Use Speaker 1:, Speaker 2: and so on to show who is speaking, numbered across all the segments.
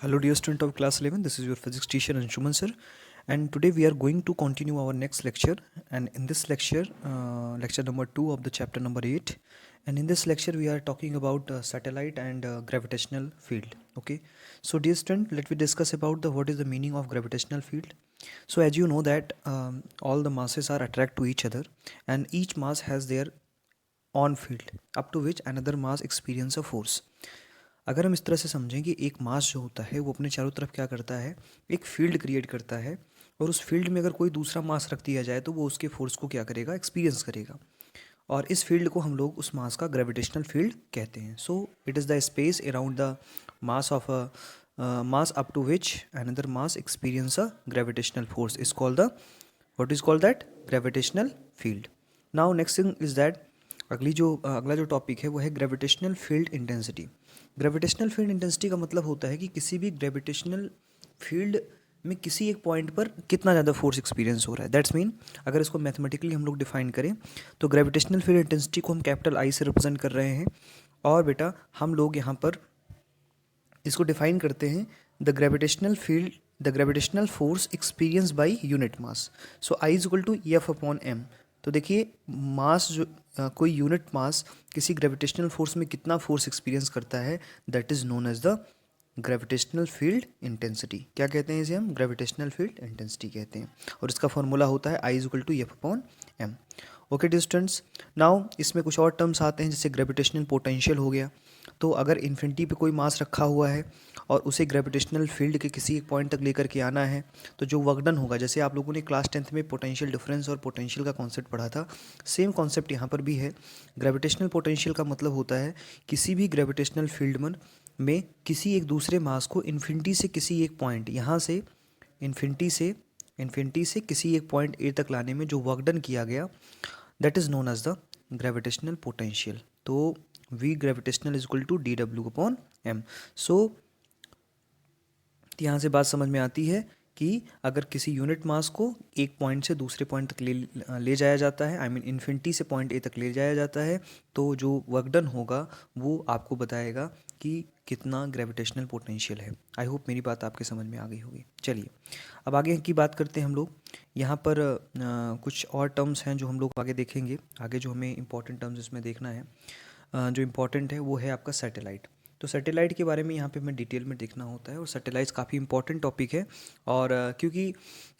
Speaker 1: Hello, dear student of class 11. This is your physics teacher Anshuman sir, and today we are going to continue our next lecture. And in this lecture, lecture number 2 of the chapter number 8, and in this lecture we are talking about satellite and gravitational field. Okay, so dear student, let me discuss about the what is the meaning of gravitational field. So as you know that all the masses are attract to each other, and each mass has their own field up to which another mass experience a force. अगर हम इस तरह से समझें कि एक मास जो होता है वो अपने चारों तरफ क्या करता है, एक फील्ड क्रिएट करता है, और उस फील्ड में अगर कोई दूसरा मास रख दिया जाए तो वो उसके फोर्स को क्या करेगा, एक्सपीरियंस करेगा। और इस फील्ड को हम लोग उस मास का ग्रेविटेशनल फील्ड कहते हैं। So it is the space around the mass of a mass up to which another mass experience a gravitational force is called the what is called that gravitational field. Now next thing is that अगला जो topic है वो है gravitational field intensity. Gravitational field intensity का मतलब होता है कि किसी भी ग्रेविटेशनल फील्ड में किसी एक पॉइंट पर कितना ज़्यादा फोर्स एक्सपीरियंस हो रहा है। दैट्स मीन अगर इसको मैथमेटिकली हम लोग डिफाइन करें तो ग्रेविटेशनल फील्ड इंटेंसिटी को हम कैपिटल आई से रिप्रेजेंट कर रहे हैं। और बेटा हम लोग यहाँ पर इसको डिफाइन करते हैं the gravitational force experience by unit mass. So I is equal to F upon M. तो देखिए मास जो कोई यूनिट मास किसी ग्रेविटेशनल फोर्स में कितना फोर्स एक्सपीरियंस करता है, that is known as the gravitational field intensity. क्या कहते हैं इसे हम? ग्रेविटेशनल फील्ड इंटेंसिटी कहते हैं। और इसका फॉर्मूला होता है I is equal to F upon M. Okay distance. Now इसमें कुछ और टर्म्स आते हैं, जैसे ग्रेविटेशनल पोटेंशियल हो गया। तो अगर इन्फिनिटी पे कोई मास रखा हुआ है और उसे ग्रेविटेशनल फील्ड के किसी एक पॉइंट तक लेकर के आना है, तो जो वर्क डन होगा, जैसे आप लोगों ने क्लास 10th में पोटेंशियल डिफरेंस और पोटेंशियल का कॉन्सेप्ट पढ़ा था, सेम कॉन्सेप्ट यहाँ पर भी है। ग्रेविटेशनल पोटेंशियल का मतलब होता है किसी भी ग्रेविटेशनल फील्ड में किसी एक दूसरे मास को इन्फिनिटी से किसी एक पॉइंट, यहाँ से इन्फिनिटी से किसी एक पॉइंट ए तक लाने में जो वर्क डन किया गया, that is known as the gravitational potential. तो V gravitational is equal to D W upon M. So यहाँ से बात समझ में आती है कि अगर किसी यूनिट मास को एक पॉइंट से दूसरे पॉइंट तक ले जाया जाता है, आई मीन इन्फिनिटी से पॉइंट ए तक ले जाया जाता है, तो जो वर्क डन होगा वो आपको बताएगा कि कितना ग्रेविटेशनल पोटेंशियल है। आई होप मेरी बात आपके समझ में आ गई होगी। चलिए अब आगे की बात करते हैं हम लोग। यहाँ पर कुछ और टर्म्स हैं जो हम लोग आगे देखेंगे। आगे जो हमें इंपॉर्टेंट टर्म्स इसमें देखना है, जो इम्पॉर्टेंट है वो है आपका सैटेलाइट। तो सैटेलाइट के बारे में यहाँ पे हमें डिटेल में देखना होता है, और सैटेलाइट्स काफ़ी इंपॉर्टेंट टॉपिक है। और क्योंकि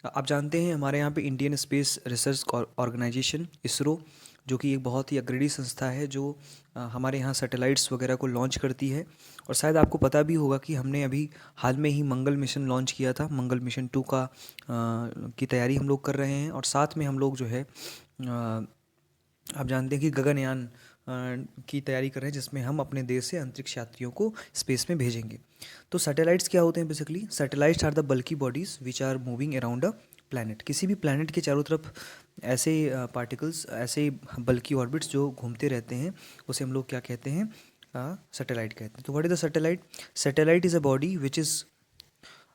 Speaker 1: आप जानते हैं हमारे यहाँ पे Indian space research organisation ISRO, जो कि एक बहुत ही अग्रणी संस्था है, जो हमारे यहाँ सैटेलाइट्स वगैरह को लॉन्च करती है। और शायद आपको पता भी होगा कि हमने अभी हाल में ही मंगल मिशन लॉन्च किया था। मंगल मिशन 2 की तैयारी हम लोग कर रहे हैं, और साथ में हम लोग जो है आप जानते हैं कि गगनयान की तैयारी कर रहे हैं, जिसमें हम अपने देश से अंतरिक्ष यात्रियों को स्पेस में भेजेंगे। तो सैटेलाइट्स क्या होते हैं? Basically satellites are the bulky bodies which are moving around a planet. किसी भी प्लैनेट के चारों तरफ ऐसे पार्टिकल्स, ऐसे बल्की ऑर्बिट्स जो घूमते रहते हैं, उसे हम लोग क्या कहते हैं? सैटेलाइट कहते हैं। तो what is the satellite? Satellite is a body which is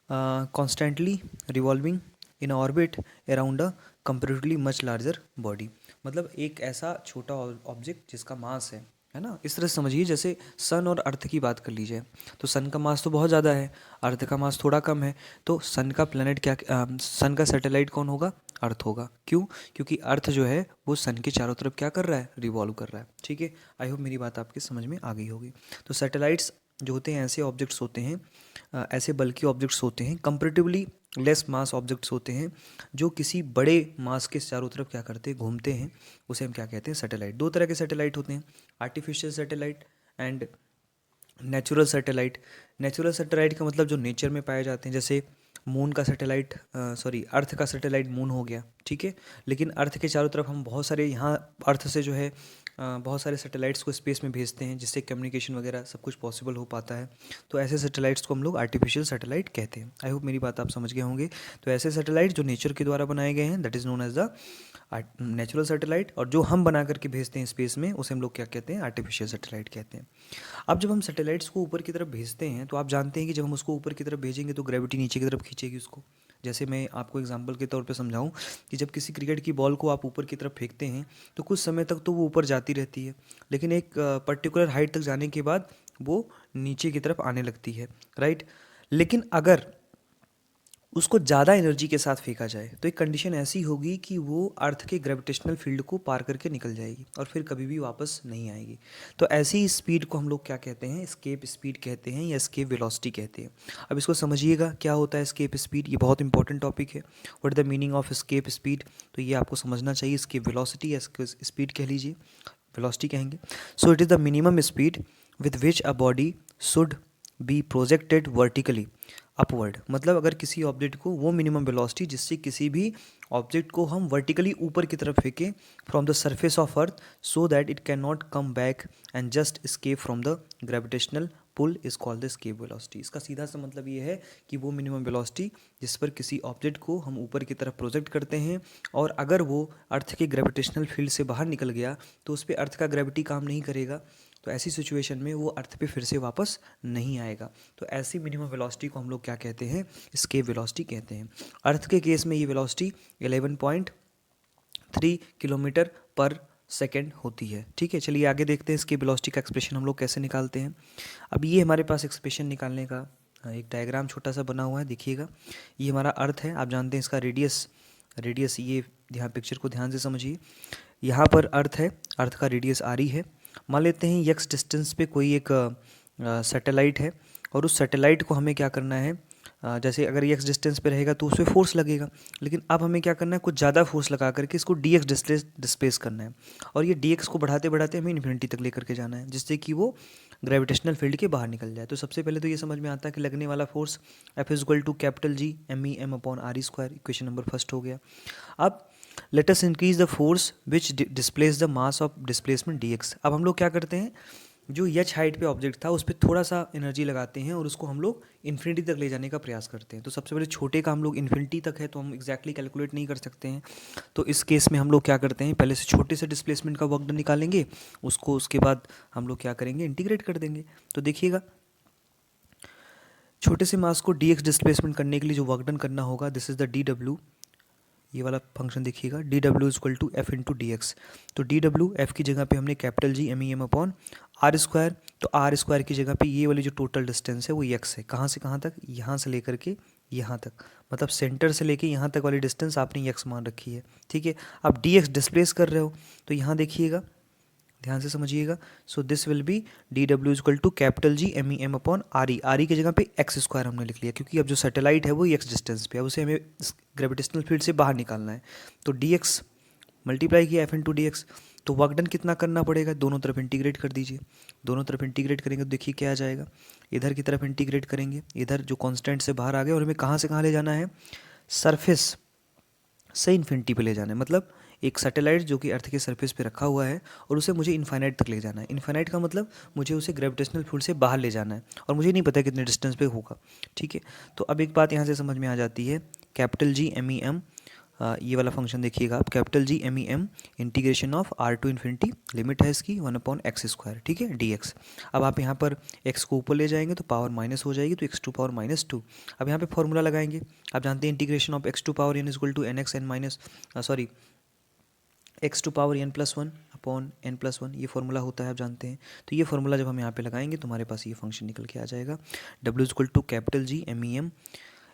Speaker 1: constantly revolving in orbit around a comparatively much larger body. मतलब एक ऐसा छोटा ऑब्जेक्ट जिसका मास है ना। इस तरह से समझिए जैसे सन और अर्थ की बात कर लीजिए, तो सन का मास तो बहुत ज़्यादा है, अर्थ का मास थोड़ा कम है। तो सन का प्लैनेट सन का सैटेलाइट कौन होगा? अर्थ होगा। क्यों? क्योंकि अर्थ जो है वो सन के चारों तरफ क्या कर रहा है? रिवॉल्व कर रहा है। ठीक है, आई होप मेरी बात आपके समझ में आ गई होगी। तो सैटेलाइट्स जो होते हैं ऐसे ऑब्जेक्ट्स होते हैं, ऐसे बल्कि ऑब्जेक्ट्स होते हैं, कंपेरेटिवली लेस मास ऑब्जेक्ट्स होते हैं, जो किसी बड़े मास के चारों तरफ क्या करते हैं? घूमते हैं। उसे हम क्या कहते हैं? सैटेलाइट। दो तरह के सैटेलाइट होते हैं, artificial satellite and natural satellite. Natural satellite का मतलब जो नेचर में पाए जाते हैं, जैसे मून का सैटेलाइट, अर्थ का सैटेलाइट मून हो गया। ठीक है, लेकिन अर्थ के चारों तरफ हम बहुत सारे यहाँ अर्थ से जो है बहुत सारे सैटेलाइट्स को स्पेस में भेजते हैं, जिससे कम्युनिकेशन वगैरह सब कुछ पॉसिबल हो पाता है। तो ऐसे सैटेलाइट्स को हम लोग आर्टिफिशियल सैटेलाइट कहते हैं। आई होप मेरी बात आप समझ गए होंगे। तो ऐसे सैटेलाइट जो नेचर के द्वारा बनाए गए हैं, that is known as the natural satellite, और जो हम बना करके भेजते हैं स्पेस में, उसे हम लोग क्या कहते हैं? आर्टिफिशियल सैटेलाइट कहते हैं। अब जब हम सैटेलाइट्स को ऊपर की तरफ भेजते हैं, तो आप जानते हैं कि जब हम उसको ऊपर की तरफ भेजेंगे तो ग्रेविटी नीचे की तरफ खींचेगी उसको। जैसे मैं आपको एग्जांपल के तौर पे समझाऊं कि जब किसी क्रिकेट की बॉल को आप ऊपर की तरफ फेंकते हैं तो कुछ समय तक तो वो ऊपर जाती रहती है, लेकिन एक पर्टिकुलर हाइट तक जाने के बाद वो नीचे की तरफ आने लगती है, राइट। लेकिन अगर उसको ज़्यादा एनर्जी के साथ फेंका जाए तो एक कंडीशन ऐसी होगी कि वो अर्थ के ग्रेविटेशनल फील्ड को पार करके निकल जाएगी और फिर कभी भी वापस नहीं आएगी। तो ऐसी स्पीड को हम लोग क्या कहते हैं, एस्केप स्पीड कहते हैं या एस्केप वेलोसिटी कहते हैं। अब इसको समझिएगा क्या होता है एस्केप स्पीड, ये बहुत इंपॉर्टेंट टॉपिक है। What is the meaning of escape speed, तो ये आपको समझना चाहिए। एस्केप वेलोसिटी या स्पीड कह लीजिए, वेलोसिटी कहेंगे। सो it is the minimum speed with which a body should be projected vertically upward. मतलब अगर किसी ऑब्जेक्ट को वो मिनिमम वेलोसिटी जिससे किसी भी ऑब्जेक्ट को हम वर्टिकली ऊपर की तरफ फेंकें from the surface of earth so that it can not come back and just escape from the gravitational pull is called the escape velocity. इसका सीधा सा मतलब ये है कि वो मिनिमम वेलोसिटी जिस पर किसी ऑब्जेक्ट को हम ऊपर की तरफ प्रोजेक्ट करते हैं और अगर वो अर्थ के ग्रेविटेशनल फील्ड से बाहर निकल गया तो उस पर अर्थ का ग्रेविटी काम नहीं करेगा, तो ऐसी सिचुएशन में वो अर्थ पे फिर से वापस नहीं आएगा। तो ऐसी मिनिमम वेलोसिटी को हम लोग क्या कहते हैं, एस्केप वेलोसिटी कहते हैं। अर्थ के केस में ये वेलोसिटी 11.3 किलोमीटर पर सेकेंड होती है। ठीक है, चलिए आगे देखते हैं इसके वेलोसिटी का एक्सप्रेशन हम लोग कैसे निकालते हैं। अब ये हमारे पास एक्सप्रेशन निकालने का एक डायग्राम छोटा सा बना हुआ है, देखिएगा। ये हमारा अर्थ है, आप जानते हैं इसका रेडियस ये यहाँ पिक्चर को ध्यान से समझिए। यहाँ पर अर्थ है, अर्थ का रेडियस आर है। मान लेते हैं यक्स डिस्टेंस पे कोई एक सैटेलाइट है और उस सैटेलाइट को हमें क्या करना है, जैसे अगर यक्स डिस्टेंस पे रहेगा तो उस पर फोर्स लगेगा, लेकिन अब हमें क्या करना है, कुछ ज़्यादा फोर्स लगा करके इसको डी एक्स डिस्प्लेस करना है और ये डी एक्स को बढ़ाते बढ़ाते हमें इन्फिनिटी तक लेकर के जाना है जिससे कि वो ग्रेविटेशनल फील्ड के बाहर निकल जाए। तो सबसे पहले तो ये समझ में आता है कि लगने वाला force F is equal to capital G M E M upon R E square, equation number first हो गया। अब let us increase the force which displace the mass of displacement D X. अब हम लोग क्या करते हैं, जो एच हाइट पे ऑब्जेक्ट था उस पर थोड़ा सा एनर्जी लगाते हैं और उसको हम लोग इन्फिनिटी तक ले जाने का प्रयास करते हैं। तो सबसे पहले छोटे का हम लोग इन्फिनिटी तक है तो हम एग्जैक्टली कैलकुलेट नहीं कर सकते हैं, तो इस केस में हम लोग क्या करते हैं, पहले से छोटे से डिस्प्लेसमेंट का वर्क डन निकालेंगे, उसको उसके बाद हम लोग क्या करेंगे, इंटीग्रेट कर देंगे। तो देखिएगा छोटे से मास को डी एक्स डिस्प्लेसमेंट करने के लिए जो वर्क डन करना होगा, this is the D W, ये वाला फंक्शन देखिएगा, D W is equal to F into D X. तो डी डब्ल्यू एफ की जगह पे हमने capital G M E M upon R square, तो आर स्क्वायर की जगह पे ये वाली जो टोटल डिस्टेंस है वो एक्स है। कहाँ से कहाँ तक, यहाँ से लेकर के यहाँ तक, मतलब सेंटर से लेके यहाँ तक वाली डिस्टेंस आपने एक्स मान रखी है। ठीक है, आप डी एक्स डिस्प्लेस कर रहे हो तो यहाँ देखिएगा, ध्यान से समझिएगा। So this will be D W equal to capital G M E M upon R E की जगह पे एक्स स्क्वायर हमने लिख लिया क्योंकि अब जो सैटेलाइट है वो एक्स डिस्टेंस पे है, उसे हमें ग्रेविटेशनल फील्ड से बाहर निकालना है। तो डी एक्स मल्टीप्लाई किया F into D X, तो वर्क डन कितना करना पड़ेगा, दोनों तरफ इंटीग्रेट कर दीजिए। दोनों तरफ इंटीग्रेट करेंगे तो देखिए क्या आ जाएगा, इधर की तरफ इंटीग्रेट करेंगे, इधर जो कॉन्स्टेंट से बाहर आ गया और हमें कहाँ से कहाँ ले जाना है, सरफेस से इन्फिनिटी पे ले जाना है। मतलब एक सैटेलाइट जो कि अर्थ के सरफेस पे रखा हुआ है और उसे मुझे इन्फाइनाइट तक ले जाना है। इन्फाइनाइट का मतलब मुझे उसे ग्रेविटेशनल फील्ड से बाहर ले जाना है और मुझे नहीं पता कितने डिस्टेंस पे होगा। ठीक है, तो अब एक बात यहाँ से समझ में आ जाती है, capital G M E M, ये वाला फंक्शन देखिएगा आप, capital G M E M integration of R to infinity, limit है इसकी 1/x²। ठीक है, डी एक्स। अब आप यहाँ पर x को ऊपर ले जाएंगे तो पावर माइनस हो जाएगी, तो x टू पावर -2। अब यहाँ पे फॉर्मूला लगाएंगे, आप जानते हैं integration of x to power n equal to N X N minus X to power n+1 upon n+1, ये फॉर्मूला होता है, आप जानते हैं। तो ये फॉर्मूला जब हम यहाँ पे लगाएंगे तो हमारे पास ये फंक्शन निकल के आ जाएगा, w equal to capital G M E M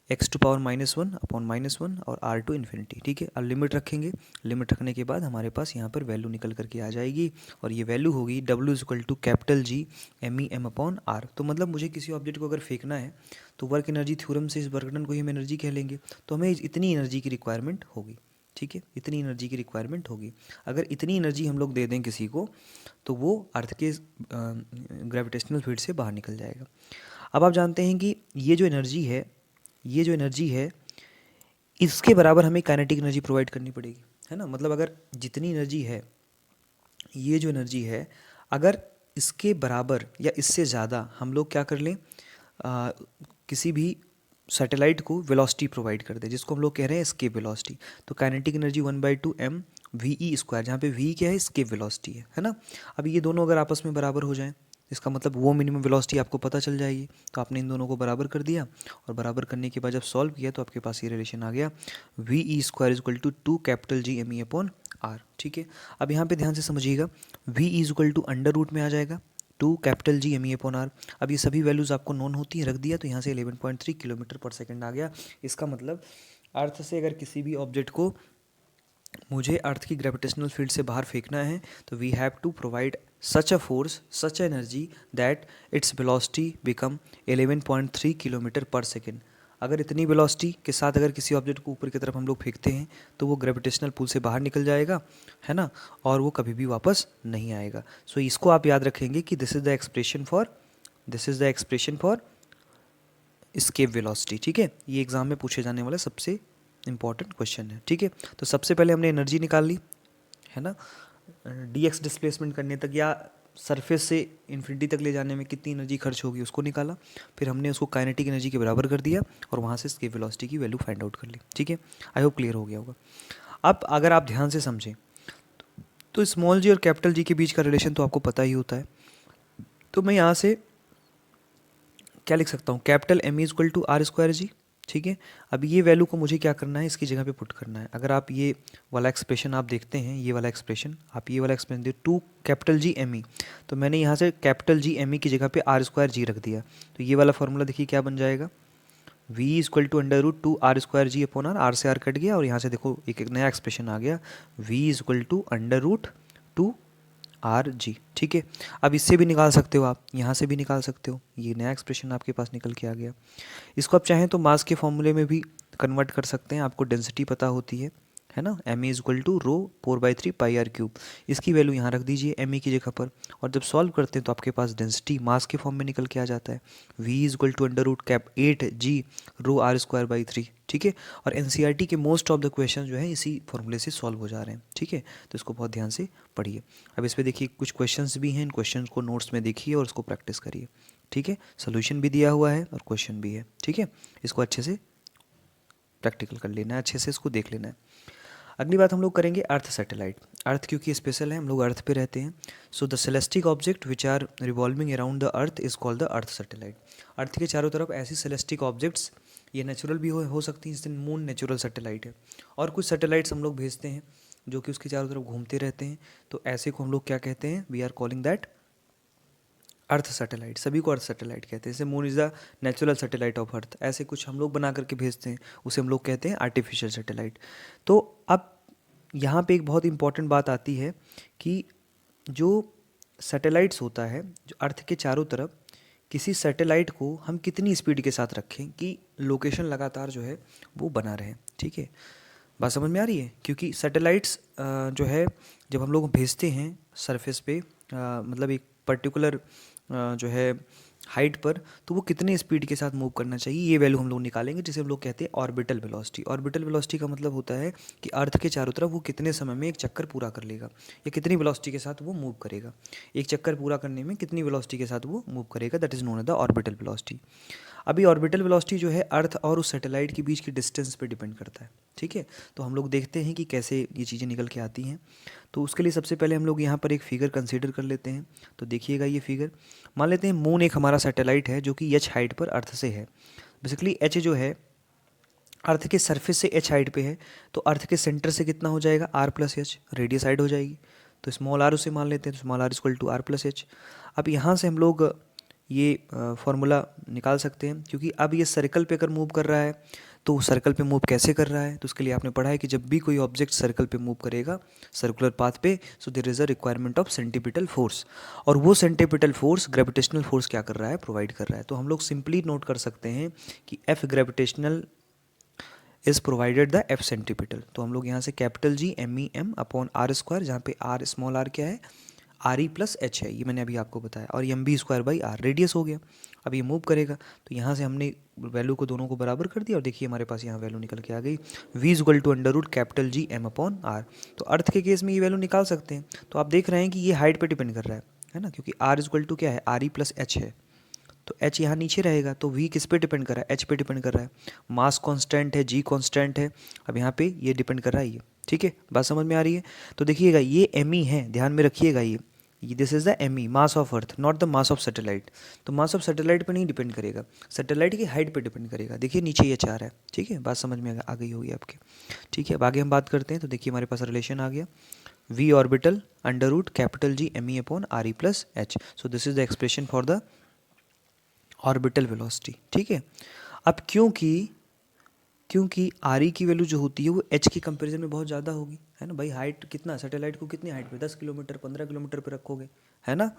Speaker 1: X to power -1 upon -1 और आर टू इन्फिनिटी। ठीक है, अब लिमिट रखेंगे, लिमिट रखने के बाद हमारे पास यहाँ पर वैल्यू निकल करके आ जाएगी और ये वैल्यू होगी w equal to capital G M E M upon R. तो मतलब मुझे किसी ऑब्जेक्ट को अगर फेंकना है तो वर्क एनर्जी थ्योरम से इस वर्क डन को ही हम एनर्जी कह लेंगे, तो हमें इतनी एनर्जी की रिक्वायरमेंट होगी। ठीक है, इतनी एनर्जी की रिक्वायरमेंट होगी। अगर इतनी एनर्जी हम लोग दे दें किसी को तो वो अर्थ के ग्रेविटेशनल फील्ड से बाहर निकल जाएगा। अब आप जानते हैं कि ये जो एनर्जी है इसके बराबर हमें काइनेटिक एनर्जी प्रोवाइड करनी पड़ेगी, है ना। मतलब अगर जितनी एनर्जी है, ये जो एनर्जी है, अगर इसके बराबर या इससे ज़्यादा हम लोग क्या कर लें, किसी भी सैटेलाइट को वेलोसिटी प्रोवाइड कर दे जिसको हम लोग कह रहे हैं एस्केप वेलोसिटी, तो kinetic energy 1/2 m we E square, जहाँ पे v क्या है, एस्केप वेलोसिटी है ना। अब ये दोनों अगर आपस में बराबर हो जाएं इसका मतलब वो मिनिमम वेलोसिटी आपको पता चल जाएगी। तो आपने इन दोनों को बराबर कर दिया और बराबर करने के बाद जब सॉल्व किया तो आपके पास ये रिलेशन आ गया, V E square equal to 2 capital G M E upon R. ठीक है, अब यहाँ पे ध्यान से समझिएगा, v is equal to under root में आ जाएगा 2 capital G M E upon R. अब ये सभी वैल्यूज़ आपको नोन होती हैं, रख दिया तो यहाँ से 11.3 किलोमीटर पर सेकेंड आ गया। इसका मतलब अर्थ से अगर किसी भी ऑब्जेक्ट को मुझे अर्थ की ग्रेविटेशनल फील्ड से बाहर फेंकना है तो we have to provide such a force, such energy that its velocity become 11.3 kilometre per second. अगर इतनी वेलोसिटी के साथ अगर किसी ऑब्जेक्ट को ऊपर की तरफ हम लोग फेंकते हैं तो वो ग्रेविटेशनल पुल से बाहर निकल जाएगा, है ना, और वो कभी भी वापस नहीं आएगा। सो इसको आप याद रखेंगे कि this is the expression for escape velocity. ठीक है, ये एग्जाम में पूछे जाने वाला सबसे इंपॉर्टेंट क्वेश्चन है। ठीक है, तो सबसे पहले हमने एनर्जी निकाल ली, है ना, dx डिस्प्लेसमेंट करने तक या सरफेस से इन्फिनिटी तक ले जाने में कितनी एनर्जी खर्च होगी उसको निकाला, फिर हमने उसको काइनेटिक एनर्जी के बराबर कर दिया और वहाँ से एस्केप वेलोसिटी की वैल्यू फाइंड आउट कर ली। ठीक है, आई होप क्लियर हो गया होगा। अब अगर आप ध्यान से समझें तो स्मॉल जी और कैपिटल जी के बीच का रिलेशन तो आपको पता ही होता है। तो मैं यहाँ से क्या लिख सकता हूँ, capital M is equal to R square G. ठीक है, अब ये वैल्यू को मुझे क्या करना है, इसकी जगह पे पुट करना है। अगर आप ये वाला एक्सप्रेशन आप देखते हैं, ये वाला एक्सप्रेशन आप ये वाला एक्सप्रेशन देखते 2 कैपिटल जी एम ई, तो मैंने यहाँ से कैपिटल जी एम ई की जगह पे आर स्क्वायर जी रख दिया। तो ये वाला फॉर्मूला देखिए क्या बन जाएगा, v equal to under root 2 R square G upon R, R से आर कट गया और यहाँ से देखो एक नया एक्सप्रेशन आ गया, v equal to under root 2 R G. ठीक है, अब इससे भी निकाल सकते हो आप, यहाँ से भी निकाल सकते हो, ये नया एक्सप्रेशन आपके पास निकल के आ गया। इसको आप चाहें तो मास के फॉर्मूले में भी कन्वर्ट कर सकते हैं, आपको डेंसिटी पता होती है ना, M is equal to rho 4/3 pi R cube. इसकी वैल्यू यहाँ रख दीजिए एम ई की जगह पर, और जब सॉल्व करते हैं तो आपके पास डेंसिटी मास के फॉर्म में निकल के आ जाता है, V is equal to under root cap 8 G rho R square by 3। ठीक है, और एनसीईआरटी के मोस्ट ऑफ द क्वेश्चन जो है इसी फॉर्मूले से सॉल्व हो जा रहे हैं। ठीक है, तो इसको बहुत ध्यान से पढ़िए। अब इस पर देखिए कुछ क्वेश्चंस भी हैं, इन क्वेश्चंस को नोट्स में देखिए और उसको प्रैक्टिस करिए। ठीक है, सोल्यूशन भी दिया हुआ है और क्वेश्चन भी है। ठीक है, इसको अच्छे से प्रैक्टिकल कर लेना है, अच्छे से इसको देख लेना है। अगली बात हम लोग करेंगे अर्थ सैटेलाइट। अर्थ क्योंकि स्पेशल है, हम लोग अर्थ पे रहते हैं, so the celestial object which are revolving around the earth is called the earth satellite. Earth के चारों तरफ ऐसी सेलेस्टिक ऑब्जेक्ट्स, ये नेचुरल भी हो सकती हैं, जैसे मून नेचुरल सैटेलाइट है, और कुछ सैटेलाइट्स हम लोग भेजते हैं जो कि उसके चारों तरफ घूमते रहते हैं, तो ऐसे को हम लोग क्या कहते हैं, we are calling that earth satellite. सभी को अर्थ सैटेलाइट कहते हैं, जैसे moon is the natural satellite of earth, ऐसे कुछ हम लोग बना करके भेजते हैं, उसे हम लोग कहते हैं आर्टिफिशियल सैटेलाइट। तो अब यहाँ पे एक बहुत इंपॉर्टेंट बात आती है कि जो सैटेलाइट्स होता है, जो अर्थ के चारों तरफ, किसी सैटेलाइट को हम कितनी स्पीड के साथ रखें कि लोकेशन लगातार जो है वो बना रहे। ठीक है, बात समझ में आ रही है, क्योंकि सैटेलाइट्स जो है जब हम लोग भेजते हैं सरफेस पे, मतलब एक पर्टिकुलर जो है हाइट पर, तो वो कितने स्पीड के साथ मूव करना चाहिए, ये वैल्यू हम लोग निकालेंगे, जिसे हम लोग कहते हैं ऑर्बिटल वेलोसिटी। ऑर्बिटल वेलोसिटी का मतलब होता है कि अर्थ के चारों तरफ वो कितने समय में एक चक्कर पूरा कर लेगा, या कितनी वेलोसिटी के साथ वो मूव करेगा, एक चक्कर पूरा करने में कितनी वेलोसिटी के साथ वो मूव करेगा, that is known as the orbital velocity. अभी ऑर्बिटल वेलोसिटी जो है अर्थ और उस सैटेलाइट के बीच की डिस्टेंस पे डिपेंड करता है। ठीक है, तो हम लोग देखते हैं कि कैसे ये चीज़ें निकल के आती हैं। तो उसके लिए सबसे पहले हम लोग यहाँ पर एक फिगर कंसीडर कर लेते हैं। तो देखिएगा ये फिगर, मान लेते हैं मून एक हमारा सैटेलाइट है जो कि एच हाइट पर अर्थ से है। बेसिकली एच जो है अर्थ के सरफेस से एच हाइट पे है, तो अर्थ के सेंटर से कितना हो जाएगा, R plus H, radius side हो जाएगी, तो स्मॉल आर उसे मान लेते हैं, तो small R equal to R plus H. अब यहाँ से हम लोग ये फार्मूला निकाल सकते हैं, क्योंकि अब ये सर्कल पे अगर मूव कर रहा है तो सर्कल पे मूव कैसे कर रहा है, तो उसके लिए आपने पढ़ा है कि जब भी कोई ऑब्जेक्ट सर्कल पे मूव करेगा सर्कुलर पाथ पे, so there is a requirement of centripetal force, और वो सेंटीपिटल फोर्स ग्रेविटेशनल फोर्स क्या कर रहा है, प्रोवाइड कर रहा है। तो हम लोग सिंपली नोट कर सकते हैं कि F gravitational is provided the F centripetal. तो हम लोग यहाँ से capital G M E M upon R square, जहाँ पे आर स्मॉल आर क्या है, आर ई प्लस एच है, ये मैंने अभी आपको बताया, और M B square by R radius हो गया। अब ये मूव करेगा तो यहाँ से हमने वैल्यू को दोनों को बराबर कर दिया, और देखिए हमारे पास यहाँ वैल्यू निकल के आ गई, V equal to under root capital G M upon R. तो अर्थ के केस में ये वैल्यू निकाल सकते हैं। तो आप देख रहे हैं कि ये हाइट पे डिपेंड कर रहा है ना, क्योंकि आर इक्वल टू क्या है, आर ई प्लस एच है, तो एच यहाँ नीचे रहेगा, तो वी किस पे डिपेंड कर रहा है, एच पे डिपेंड कर रहा है। मास कांस्टेंट है, जी कांस्टेंट है, अब यहाँ पे ये डिपेंड कर रहा है ये। ठीक है, बात समझ में आ रही है। तो देखिएगा ये एम ई है, ध्यान में रखिएगा, ये this is the M E, mass of earth, not the mass of satellite. तो मास ऑफ सैटेलाइट पे नहीं डिपेंड करेगा, सैटेलाइट की हाइट पे डिपेंड करेगा। देखिए नीचे ये चार है। ठीक है, बात समझ में आ गई होगी आपके। ठीक है, अब आगे हम बात करते हैं। तो देखिए हमारे पास रिलेशन आ गया, v orbital under root capital G me upon re plus h. So this is the expression for the orbital velocity. ठीक है, अब क्योंकि आर ई की वैल्यू जो होती है वो एच के कंपैरिजन में बहुत ज़्यादा होगी, है ना भाई। हाइट कितना, सैटेलाइट को कितनी हाइट पे, 10 किलोमीटर 15 किलोमीटर पे रखोगे, है ना।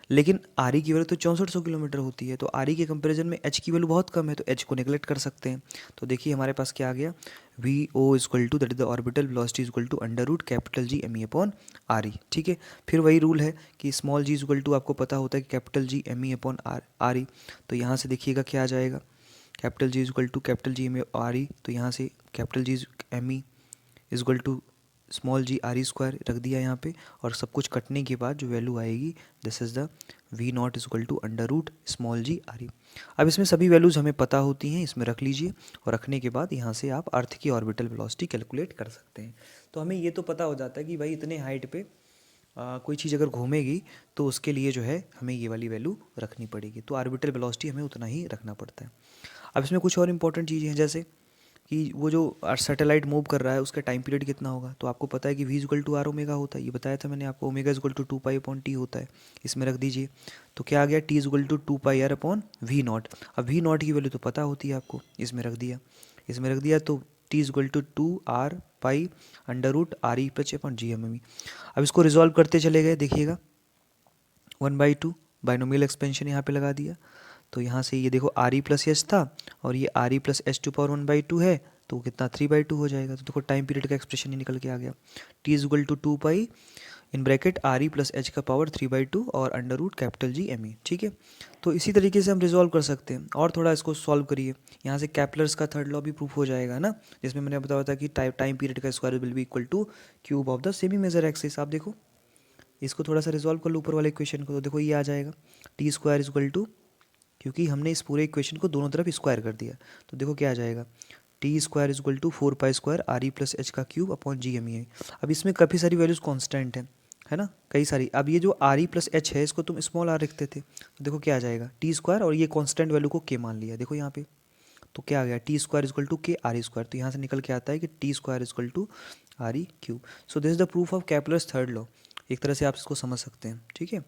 Speaker 1: लेकिन आर ई की वैल्यू तो 6400 किलोमीटर होती है, तो आर ई के कंपैरिजन में एच की वैल्यू बहुत कम है, तो एच को नेगलेक्ट कर सकते हैं। तो देखिए हमारे पास क्या आ गया, V O equal to that is the orbital velocity equal to under root capital G M E upon R E. ठीक है, फिर वही रूल है कि स्मॉल जी इक्वल टू आपको पता होता है कि capital G M E upon R E. तो यहाँ से देखिएगा क्या आ जाएगा, capital G equal to capital G M E R E, तो यहाँ से capital G M E equal to small G R E square रख दिया यहाँ पे, और सब कुछ कटने के बाद जो वैल्यू आएगी this is the V naught equal to under root small G R E. अब इसमें सभी वैल्यूज़ हमें पता होती हैं, इसमें रख लीजिए, और रखने के बाद यहाँ से आप अर्थ की ऑर्बिटल वेलोसिटी कैलकुलेट कर सकते हैं। तो हमें ये तो पता हो जाता है कि भाई इतने हाइट पे कोई चीज़ अगर घूमेगी तो उसके लिए जो है हमें ये वाली वैल्यू रखनी पड़ेगी, तो ऑर्बिटल वेलोसिटी हमें उतना ही रखना पड़ता है। अब इसमें कुछ और इंपॉर्टेंट चीज़ें हैं, जैसे कि वो जो सैटेलाइट मूव कर रहा है उसका टाइम पीरियड कितना होगा, तो आपको पता है कि V equal to R omega होता है, ये बताया था मैंने आपको, omega equal to 2 pi upon T होता है, इसमें रख दीजिए। तो क्या आ गया, T equal to 2 pi R upon V naught. अब वी नॉट की वैल्यू तो पता होती है आपको, इसमें रख दिया, तो T equal to 2 R pi under root R E plus upon G M ई। अब इसको रिजॉल्व करते चले गए, देखिएगा 1/2 बाइनोमियल एक्सपेंशन यहाँ पे लगा दिया, तो यहाँ से ये देखो आर ई प्लस एच था और ये R E plus H to power 1/2 है, तो कितना 3/2 हो जाएगा। तो देखो टाइम पीरियड का एक्सप्रेशन ही निकल के आ गया, T is equal to 2 pi in bracket R E plus H का पावर 3/2 और under root capital G M E. ठीक है, तो इसी तरीके से हम रिजॉल्व कर सकते हैं, और थोड़ा इसको सॉल्व करिए, यहाँ से कैपलर्स का थर्ड लॉ भी प्रूफ हो जाएगा ना, जिसमें मैंने बताया था कि टाइम पीरियड का square will be equal to cube of the semi major axis. आप देखो इसको थोड़ा सा रिजॉल्व कर लो ऊपर वाले इक्वेशन को, तो देखो ये आ जाएगा टी स्क्वायर इक्वल टू, क्योंकि हमने इस पूरे इक्वेशन को दोनों तरफ स्क्वायर कर दिया, तो देखो क्या आ जाएगा, T square equal to 4 pi square R E plus H का cube upon G M E I. अब इसमें काफ़ी सारी वैल्यूज़ कांस्टेंट है ना, कई सारी। अब ये जो आर ई प्लस एच है इसको तुम स्मॉल आर रखते थे, तो देखो क्या आ जाएगा, टी स्क्वायर और ये कांस्टेंट वैल्यू को के मान लिया, देखो यहाँ पे, तो क्या आ गया, T square equal to K R E square. तो यहाँ से निकल के आता है कि T square equal to R E cube. So this is the proof of Kepler's third law, एक तरह से आप इसको समझ सकते हैं। ठीक है,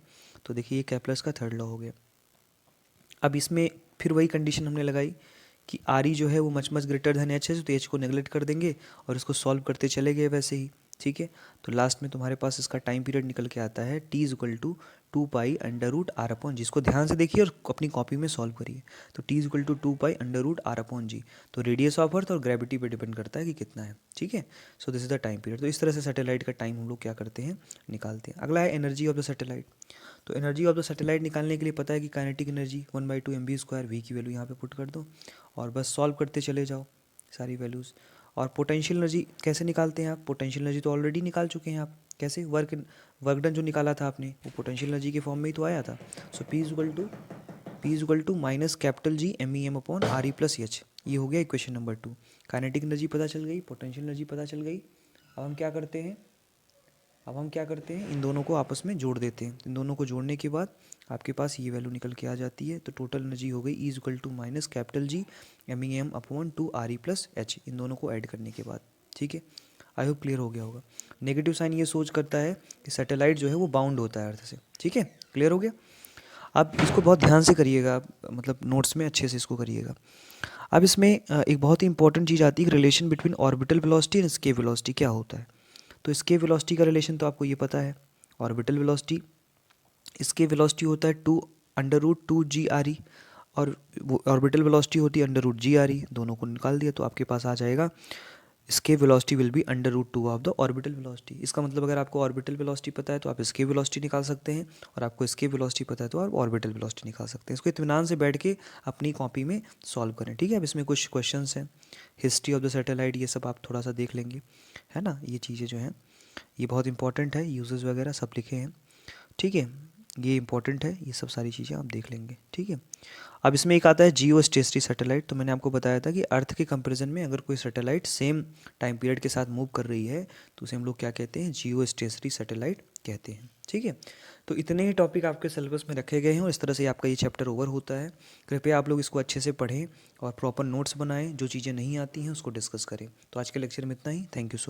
Speaker 1: तो देखिए ये कैपलर्स का थर्ड लॉ हो गया। अब इसमें फिर वही कंडीशन हमने लगाई कि आर ई जो है वो मच ग्रेटर धन एच है, तो एच को नेगलेक्ट कर देंगे और इसको सॉल्व करते चले गए वैसे ही। ठीक है, तो लास्ट में तुम्हारे पास इसका टाइम पीरियड निकल के आता है T is equal to 2 pi under root R upon G. इसको ध्यान से देखिए और अपनी कॉपी में सॉल्व करिए। तो T is equal to 2 pi under root R upon G, तो रेडियस ऑफ अर्थ और ग्रेविटी पे डिपेंड करता है कि कितना है। ठीक है, सो this is the time period. तो इस तरह से सैटेलाइट का टाइम हम लोग क्या करते हैं, निकालते हैं। अगला है एनर्जी ऑफ द सैटेलाइट। तो एनर्जी ऑफ द सैटेलाइट निकालने के लिए पता है कि kinetic energy 1/2 M B square, V की वैल्यू यहाँ पे पुट कर दो और बस सॉल्व करते चले जाओ सारी वैल्यूज़। और पोटेंशियल एनर्जी कैसे निकालते हैं आप, पोटेंशियल एनर्जी तो ऑलरेडी निकाल चुके हैं आप, कैसे, वर्क डन जो निकाला था आपने वो पोटेंशियल एनर्जी के फॉर्म में ही तो आया था। So P is equal to minus capital G M E M upon R E plus H, ये हो गया इक्वेशन नंबर 2। काइनेटिक एनर्जी पता चल गई, पोटेंशियल एनर्जी पता चल गई। अब हम क्या करते हैं, इन दोनों को आपस में जोड़ देते हैं। इन दोनों को जोड़ने के बाद आपके पास ये वैल्यू निकल के आ जाती है, तो टोटल एनर्जी हो गई is equal to minus capital G M E M upon 2 R E plus H, इन दोनों को ऐड करने के बाद। ठीक है, आई होप क्लियर हो गया होगा। नेगेटिव साइन ये सोच करता है कि सैटेलाइट जो है वो बाउंड होता है अर्थ से। ठीक है, क्लियर हो गया। अब इसको बहुत ध्यान से करिएगा, मतलब नोट्स में अच्छे से इसको करिएगा। अब इसमें एक बहुत ही इंपॉर्टेंट चीज़ आती है, relation between orbital velocity and escape velocity क्या होता है। तो स्केप वेलोसिटी का रिलेशन तो आपको ये पता है, ऑर्बिटल वेलोसिटी, स्केप वेलोसिटी होता है 2 under root 2 G R E, और ऑर्बिटल वेलोसिटी होती है under root G R E. दोनों को निकाल दिया तो आपके पास आ जाएगा escape velocity will be under root 2 of the orbital velocity. इसका मतलब अगर आपको ऑर्बिटल वेलोसिटी पता है तो आप स्केप वेलोसिटी निकाल सकते हैं, और आपको स्केप वेलोसिटी पता है तो आप ऑर्बिटल वेलोसिटी निकाल सकते हैं। इसको इत्मीनान से बैठ के अपनी कॉपी में सॉल्व करें। ठीक है, अब इसमें कुछ क्वेश्चंस हैं, हिस्ट्री ऑफ द सैटेलाइट, ये सब आप थोड़ा सा देख लेंगे, है ना। ये चीज़ें जो हैं ये बहुत इंपॉर्टेंट है, यूजेस वगैरह सब लिखे हैं। ठीक है, ये इंपॉर्टेंट है, ये सब सारी चीज़ें आप देख लेंगे। ठीक है, अब इसमें एक आता है जियो स्टेशनरी सैटेलाइट। तो मैंने आपको बताया था कि अर्थ के कंपैरिजन में अगर कोई सैटेलाइट सेम टाइम पीरियड के साथ मूव कर रही है तो उसे हम लोग क्या कहते हैं, जियो स्टेशनरी सैटेलाइट कहते हैं। ठीक है, तो इतने ही टॉपिक आपके सिलेबस में रखे गए हैं और इस तरह से आपका ये चैप्टर ओवर होता है। कृपया आप लोग इसको अच्छे से पढ़ें और प्रॉपर नोट्स बनाएं, जो चीज़ें नहीं आती हैं उसको डिस्कस करें। तो आज के लेक्चर में इतना ही, थैंक यू सो